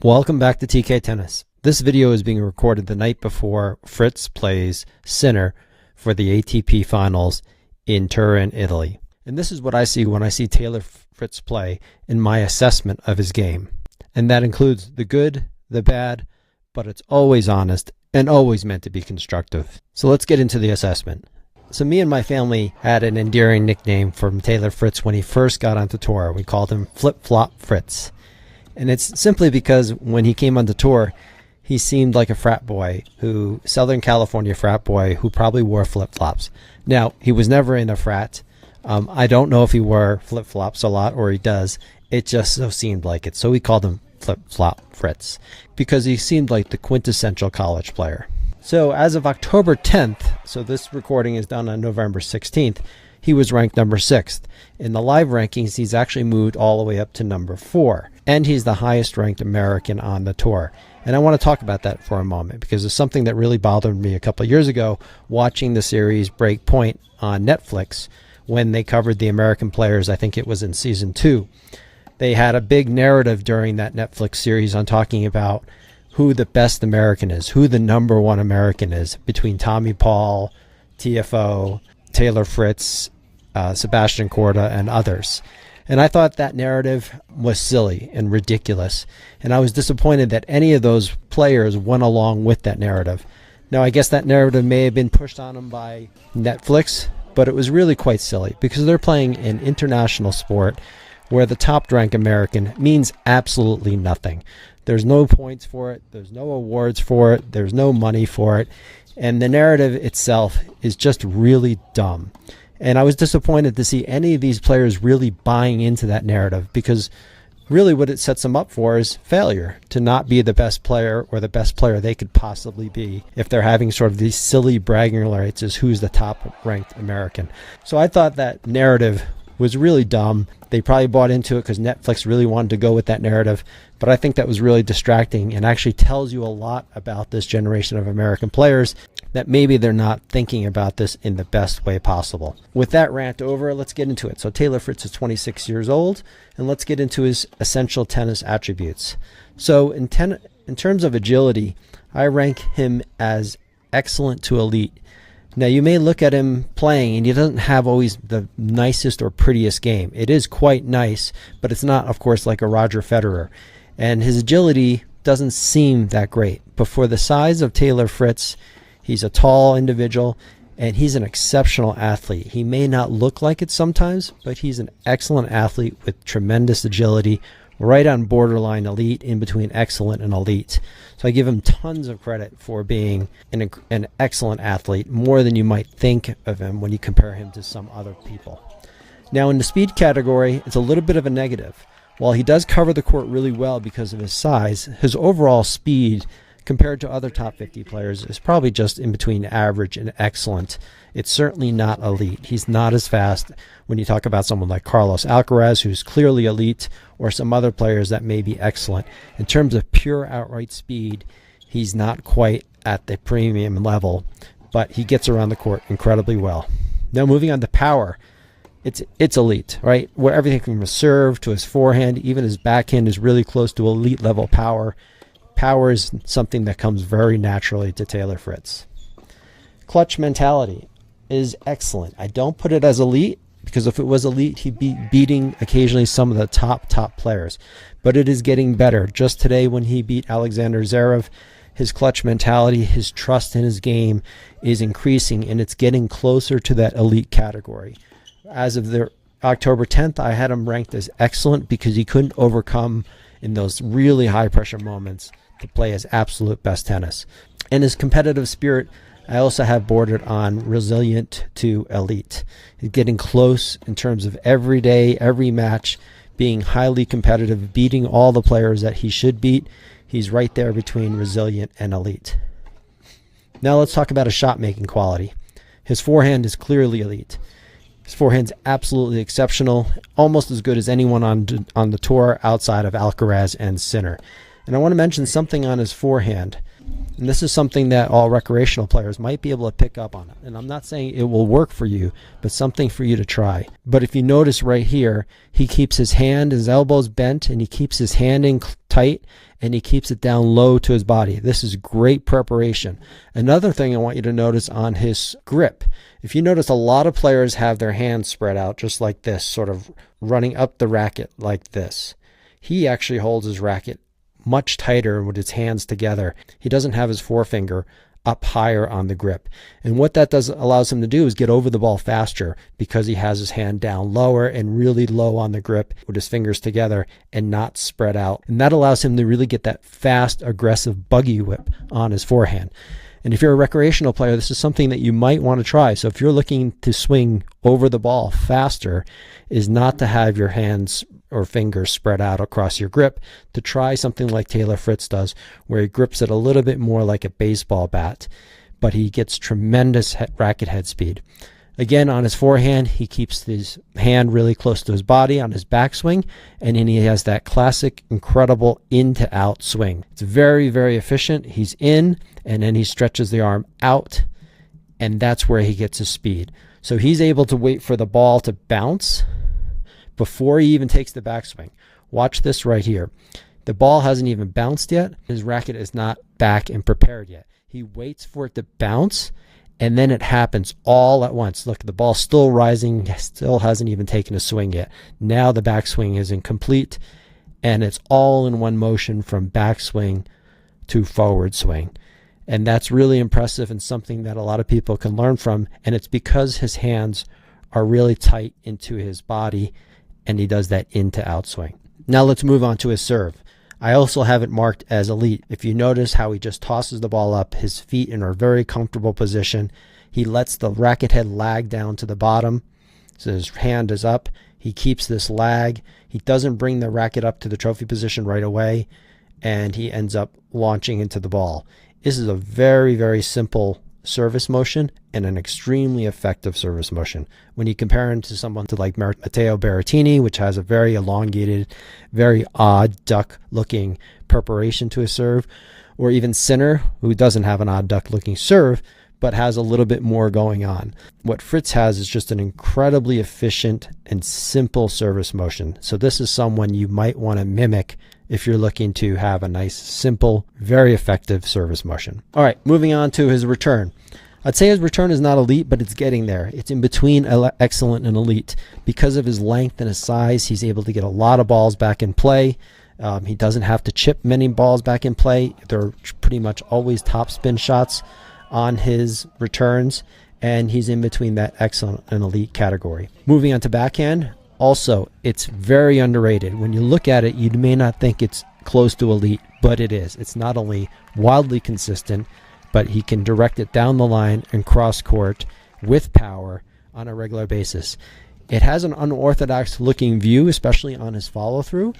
Welcome back to TK Tennis. This video is being recorded the night before Fritz plays Sinner for the ATP Finals in Turin, Italy. And this is what I see when I see Taylor Fritz play in my assessment of his game. And that includes the good, the bad, but it's always honest and always meant to be constructive. So let's get into the assessment. So me and my family had an endearing nickname from Taylor Fritz when he first got onto tour. We called him Flip Flop Fritz. And it's simply because when he came onto tour, he seemed like a frat boy Southern California frat boy who probably wore flip-flops. Now, he was never in a frat. I don't know if he wore flip-flops a lot or he does. It just so seemed like it. So we called him Flip-Flop Fritz because he seemed like the quintessential college player. So as of October 10th, so this recording is done on November 16th, he was ranked number 6th. In the live rankings, he's actually moved all the way up to number 4. And he's the highest ranked American on the tour. And I want to talk about that for a moment because it's something that really bothered me a couple of years ago watching the series Break Point on Netflix when they covered the American players. I think it was in season 2. They had a big narrative during that Netflix series on talking about who the best American is, who the number 1 American is between Tommy Paul, TFO, Taylor Fritz, Sebastian Korda, and others. And I thought that narrative was silly and ridiculous. And I was disappointed that any of those players went along with that narrative. Now, I guess that narrative may have been pushed on them by Netflix, but it was really quite silly because they're playing an international sport where the top-ranked American means absolutely nothing. There's no points for it. There's no awards for it. There's no money for it. And the narrative itself is just really dumb. And I was disappointed to see any of these players really buying into that narrative because really what it sets them up for is failure, to not be the best player or the best player they could possibly be if they're having sort of these silly bragging rights as who's the top ranked American. So I thought that narrative was really dumb. They probably bought into it because Netflix really wanted to go with that narrative, but I think that was really distracting and actually tells you a lot about this generation of American players that maybe they're not thinking about this in the best way possible. With that rant over, let's get into it. So Taylor Fritz is 26 years old, and let's get into his essential tennis attributes. So in terms of agility, I rank him as excellent to elite. Now, you may look at him playing, and he doesn't have always the nicest or prettiest game. It is quite nice, but it's not, of course, like a Roger Federer. And his agility doesn't seem that great. But for the size of Taylor Fritz, he's a tall individual, and he's an exceptional athlete. He may not look like it sometimes, but he's an excellent athlete with tremendous agility, right on borderline elite, in between excellent and elite. So I give him tons of credit for being an excellent athlete, more than you might think of him when you compare him to some other people. Now in the speed category, it's a little bit of a negative. While he does cover the court really well because of his size, his overall speed compared to other top 50 players is probably just in between average and excellent. It's certainly not elite. He's not as fast when you talk about someone like Carlos Alcaraz, who's clearly elite, or some other players that may be excellent. In terms of pure outright speed, he's not quite at the premium level, but he gets around the court incredibly well. Now moving on to power, it's elite, right? Where everything from his serve to his forehand, even his backhand is really close to elite level power. Power is something that comes very naturally to Taylor Fritz. Clutch mentality is excellent. I don't put it as elite because if it was elite, he'd be beating occasionally some of the top players. But it is getting better. Just today when he beat Alexander Zverev, his clutch mentality, his trust in his game is increasing, and it's getting closer to that elite category. As of the October 10th, I had him ranked as excellent because he couldn't overcome in those really high pressure moments to play his absolute best tennis. And his competitive spirit, I also have bordered on resilient to elite. He's getting close in terms of every day, every match, being highly competitive, beating all the players that he should beat. He's right there between resilient and elite. Now let's talk about his shot-making quality. His forehand is clearly elite. His forehand's absolutely exceptional, almost as good as anyone on the tour outside of Alcaraz and Sinner. And I want to mention something on his forehand. And this is something that all recreational players might be able to pick up on. And I'm not saying it will work for you, but something for you to try. But if you notice right here, he keeps his elbows bent, and he keeps his hand in tight, and he keeps it down low to his body. This is great preparation. Another thing I want you to notice on his grip, if you notice, a lot of players have their hands spread out just like this, sort of running up the racket like this. He actually holds his racket much tighter with his hands together. He doesn't have his forefinger up higher on the grip. And what that allows him to do is get over the ball faster because he has his hand down lower and really low on the grip with his fingers together and not spread out. And that allows him to really get that fast, aggressive buggy whip on his forehand. And if you're a recreational player, this is something that you might want to try. So if you're looking to swing over the ball faster, is not to have your hands or fingers spread out across your grip, to try something like Taylor Fritz does, where he grips it a little bit more like a baseball bat, but he gets tremendous racket head speed. Again, on his forehand, he keeps his hand really close to his body on his backswing, and then he has that classic, incredible in to out swing. It's very, very efficient. He's in, and then he stretches the arm out, and that's where he gets his speed. So he's able to wait for the ball to bounce before he even takes the backswing. Watch this right here. The ball hasn't even bounced yet. His racket is not back and prepared yet. He waits for it to bounce, and then it happens all at once. Look, the ball's still rising, still hasn't even taken a swing yet. Now the backswing is incomplete, and it's all in one motion from backswing to forward swing. And that's really impressive and something that a lot of people can learn from, and it's because his hands are really tight into his body, and he does that in to out swing. Now let's move on to his serve. I also have it marked as elite. If you notice how he just tosses the ball up, his feet in a very comfortable position. He lets the racket head lag down to the bottom, so his hand is up. He keeps this lag. He doesn't bring the racket up to the trophy position right away, and he ends up launching into the ball. This is a very, very simple service motion and an extremely effective service motion. When you compare him to someone like Matteo Berrettini, which has a very elongated, very odd duck looking preparation to his serve, or even Sinner, who doesn't have an odd duck looking serve, but has a little bit more going on. What Fritz has is just an incredibly efficient and simple service motion. So this is someone you might want to mimic if you're looking to have a nice, simple, very effective service motion. All right, moving on to his return. I'd say his return is not elite, but it's getting there. It's in between excellent and elite. Because of his length and his size, he's able to get a lot of balls back in play. He doesn't have to chip many balls back in play. They're pretty much always top spin shots on his returns, and he's in between that excellent and elite category. Moving on to backhand. Also, it's very underrated. When you look at it, you may not think it's close to elite, but it is. It's not only wildly consistent, but he can direct it down the line and cross court with power on a regular basis. It has an unorthodox looking view, especially on his follow through,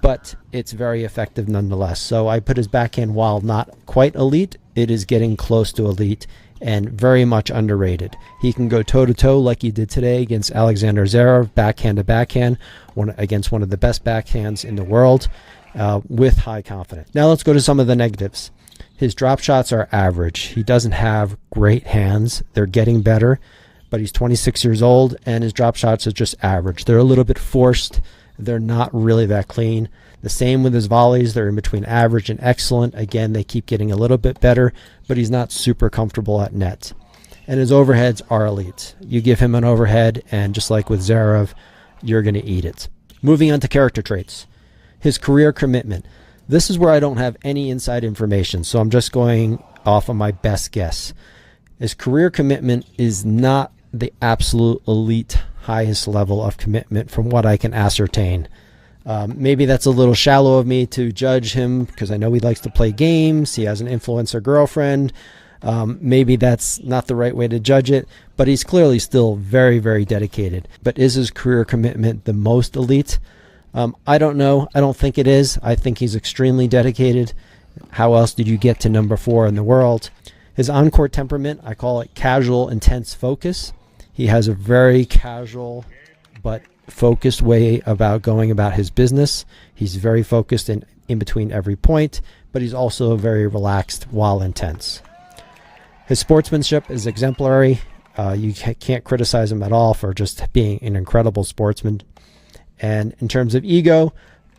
but it's very effective nonetheless. So I put his backhand, while not quite elite, it is getting close to elite and very much underrated. He can go toe-to-toe like he did today against Alexander Zverev, backhand to backhand, against one of the best backhands in the world, with high confidence. Now let's go to some of the negatives. His drop shots are average. He doesn't have great hands. They're getting better, but he's 26 years old, and his drop shots are just average. They're a little bit forced. They're not really that clean. The same with his volleys. They're in between average and excellent. Again, they keep getting a little bit better, but he's not super comfortable at net. And his overheads are elite. You give him an overhead, and just like with Zverev, you're going to eat it. Moving on to character traits. His career commitment. This is where I don't have any inside information, so I'm just going off of my best guess. His career commitment is not the absolute elite highest level of commitment from what I can ascertain. Maybe that's a little shallow of me to judge him because I know he likes to play games. He has an influencer girlfriend. Maybe that's not the right way to judge it, but he's clearly still very, very dedicated. But is his career commitment the most elite? I don't know. I don't think it is. I think he's extremely dedicated. How else did you get to number 4 in the world? His on-court temperament, I call it casual, intense focus. He has a very casual but focused way about going about his business. He's very focused in between every point, but he's also very relaxed while intense. His sportsmanship is exemplary. You can't criticize him at all for just being an incredible sportsman. And in terms of ego,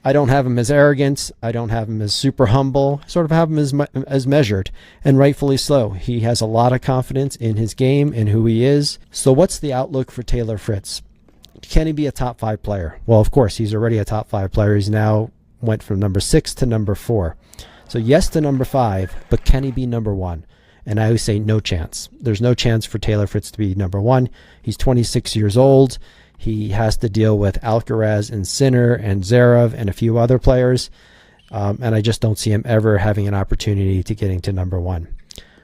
I don't have him as arrogant. I don't have him as super humble. I sort of have him as measured, and rightfully so. He has a lot of confidence in his game and who he is. So what's the outlook for Taylor Fritz? Can he be a top 5 player? Well, of course, he's already a top 5 player. He's now went from number 6 to number 4. So yes to number 5, but can he be number 1? And I always say no chance. There's no chance for Taylor Fritz to be number 1. He's 26 years old. He has to deal with Alcaraz and Sinner and Zverev and a few other players. And I just don't see him ever having an opportunity to getting to number 1.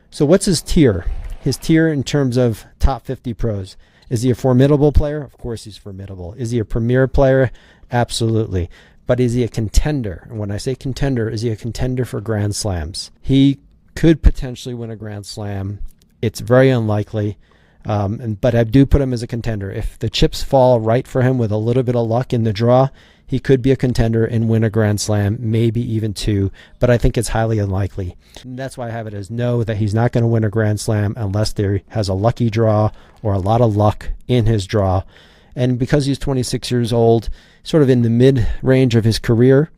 So what's his tier? His tier in terms of top 50 pros. Is he a formidable player? Of course he's formidable. Is he a premier player? Absolutely. But is he a contender? And when I say contender, is he a contender for Grand Slams? He could potentially win a Grand Slam. It's very unlikely. But I do put him as a contender. If the chips fall right for him with a little bit of luck in the draw, he could be a contender and win a Grand Slam, maybe even 2, but I think it's highly unlikely. And that's why I have it as no, that he's not going to win a Grand Slam unless there has a lucky draw or a lot of luck in his draw. And because he's 26 years old, sort of in the mid-range of his career,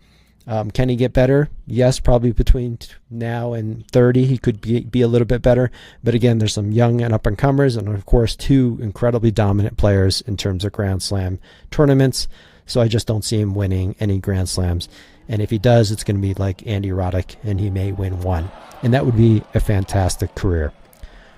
can he get better? Yes, probably between now and 30 he could be a little bit better. But again, there's some young and up-and-comers, and of course 2 incredibly dominant players in terms of Grand Slam tournaments. So I just don't see him winning any Grand Slams. And if he does, it's going to be like Andy Roddick, and he may win 1. And that would be a fantastic career.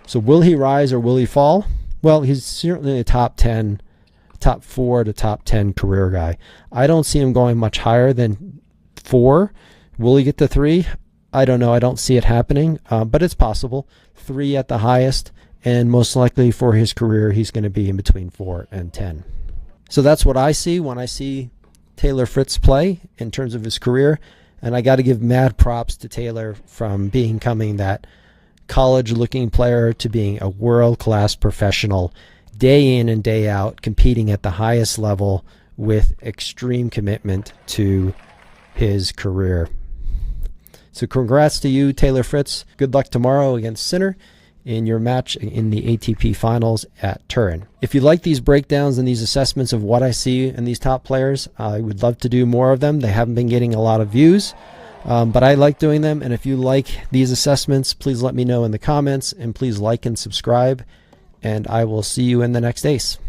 So will he rise or will he fall? Well, he's certainly a top 4 to top 10 career guy. I don't see him going much higher than 4. Will he get to 3? I don't know. I don't see it happening, but it's possible. 3 at the highest, and most likely for his career, he's going to be in between 4 and 10. So that's what I see when I see Taylor Fritz play in terms of his career, and I got to give mad props to Taylor from becoming that college-looking player to being a world-class professional, day in and day out, competing at the highest level with extreme commitment to his career. So congrats to you, Taylor Fritz. Good luck tomorrow against Sinner in your match in the ATP Finals at Turin. If you like these breakdowns and these assessments of what I see in these top players, I would love to do more of them. They haven't been getting a lot of views, but I like doing them. And if you like these assessments, please let me know in the comments, and please like and subscribe, and I will see you in the next ace.